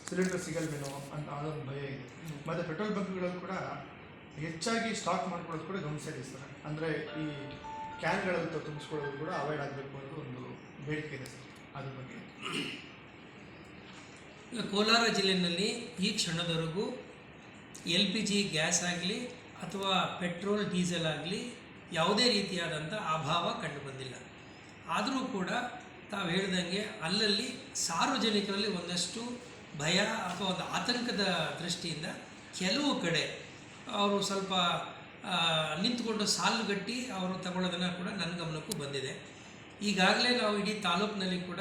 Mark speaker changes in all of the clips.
Speaker 1: Cylinder ಸಿಗಲ್ವೇನೋ ಅಂತ ಅದೊಂದು ಭಯ ಇದೆ. ಮತ್ತು ಪೆಟ್ರೋಲ್ ಬಂಕ್ಗಳಲ್ಲಿ ಕೂಡ ಹೆಚ್ಚಾಗಿ ಸ್ಟಾಕ್ ಮಾಡ್ಕೊಳ್ಳೋದು ಕೂಡ ಗಮನಿಸಿದೆ ಸರ್. ಅಂದರೆ ಈ ಕ್ಯಾನ್ಗಳಲ್ಲಿ ತುಂಬಿಸ್ಕೊಳ್ಳೋದು ಕೂಡ ಅವಾಯ್ಡ್ ಆಗಬೇಕು ಅನ್ನೋ ಒಂದು ಬೇಡಿಕೆ ಇದೆ ಸರ್. ಅದ್ರ ಬಗ್ಗೆ
Speaker 2: ಕೋಲಾರ ಜಿಲ್ಲೆಯಲ್ಲಿ ಈ ಕ್ಷಣದವರೆಗೂ LPG ಗ್ಯಾಸ್ ಆಗಲಿ ಅಥವಾ ಪೆಟ್ರೋಲ್ ಡೀಸೆಲ್ ಆಗಲಿ ಯಾವುದೇ ರೀತಿಯಾದಂಥ ಅಭಾವ ಕಂಡುಬಂದಿಲ್ಲ. ಆದರೂ ಕೂಡ ತಾವು ಹೇಳ್ದಂಗೆ ಅಲ್ಲಲ್ಲಿ ಸಾರ್ವಜನಿಕರಲ್ಲಿ ಒಂದಷ್ಟು ಭಯ ಅಥವಾ ಒಂದು ಆತಂಕದ ದೃಷ್ಟಿಯಿಂದ ಕೆಲವು ಕಡೆ ಅವರು ಸ್ವಲ್ಪ ನಿಂತುಕೊಂಡು ಸಾಲುಗಟ್ಟಿ ಅವರು ತಗೊಳ್ಳೋದನ್ನು ಕೂಡ ನನ್ನ ಗಮನಕ್ಕೂ ಬಂದಿದೆ. ಈಗಾಗಲೇ ನಾವು ಇಡೀ ತಾಲೂಕಿನಲ್ಲಿ ಕೂಡ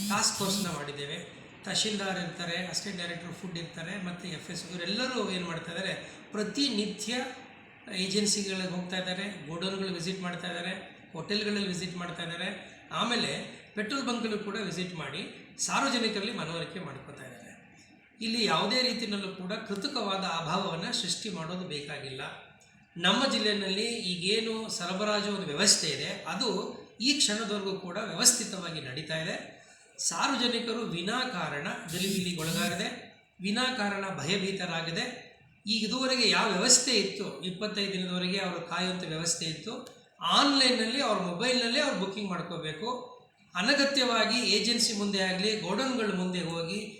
Speaker 2: ಟಾಸ್ಕ್ ಫೋರ್ಸ್ನ ಮಾಡಿದ್ದೇವೆ. ತಹಶೀಲ್ದಾರ್ ಇರ್ತಾರೆ, ಅಸಿಸ್ಟೆಂಟ್ ಡೈರೆಕ್ಟರ್ ಫುಡ್ ಇರ್ತಾರೆ, ಮತ್ತು FS ಇವರೆಲ್ಲರೂ ಏನು ಮಾಡ್ತಾ ಇದ್ದಾರೆ, ಪ್ರತಿನಿತ್ಯ ಏಜೆನ್ಸಿಗಳಿಗೆ ಹೋಗ್ತಾ ಇದ್ದಾರೆ, ಗೋಡೌನ್ಗಳು ವಿಸಿಟ್ ಮಾಡ್ತಾ ಇದ್ದಾರೆ, ಹೋಟೆಲ್ಗಳಲ್ಲಿ ವಿಸಿಟ್ ಮಾಡ್ತಾ ಇದ್ದಾರೆ, ಆಮೇಲೆ ಪೆಟ್ರೋಲ್ ಬಂಕ್ಗಳು ಕೂಡ ವಿಸಿಟ್ ಮಾಡಿ ಸಾರ್ವಜನಿಕರಲ್ಲಿ ಮನವರಿಕೆ ಮಾಡ್ಕೋತಾ ಇದ್ದಾರೆ. ಇಲ್ಲಿ ಯಾವುದೇ ರೀತಿಯಲ್ಲೂ ಕೂಡ ಕೃತಕವಾದ ಅಭಾವವನ್ನು ಸೃಷ್ಟಿ ಮಾಡೋದು ಬೇಕಾಗಿಲ್ಲ. ನಮ್ಮ ಜಿಲ್ಲೆಯಲ್ಲಿ ಈಗೇನು ಸರಬರಾಜು ಒಂದು ವ್ಯವಸ್ಥೆ ಇದೆ ಅದು ಈ ಕ್ಷಣದವರೆಗೂ ಕೂಡ ವ್ಯವಸ್ಥಿತವಾಗಿ ನಡೀತಾ ಇದೆ. ಸಾರ್ವಜನಿಕರು ವಿನಾಕಾರಣ ಗಲಿಬಿಲಿಗೊಳಗಾಗದೆ, ವಿನಾಕಾರಣ ಭಯಭೀತರಾಗದೆ, ಈಗ ಇದುವರೆಗೆ ಯಾವ ವ್ಯವಸ್ಥೆ ಇತ್ತು 25 ದಿನದವರೆಗೆ ಅವರು ಕಾಯುವಂಥ ವ್ಯವಸ್ಥೆ ಇತ್ತು, ಆನ್ಲೈನ್ನಲ್ಲಿ ಅವ್ರ ಮೊಬೈಲ್ನಲ್ಲೇ ಅವ್ರು ಬುಕ್ಕಿಂಗ್ ಮಾಡ್ಕೋಬೇಕು. ಅನಗತ್ಯವಾಗಿ ಏಜೆನ್ಸಿ ಮುಂದೆ ಆಗಲಿ ಗೋಡೌನ್ಗಳ ಮುಂದೆ ಹೋಗಿ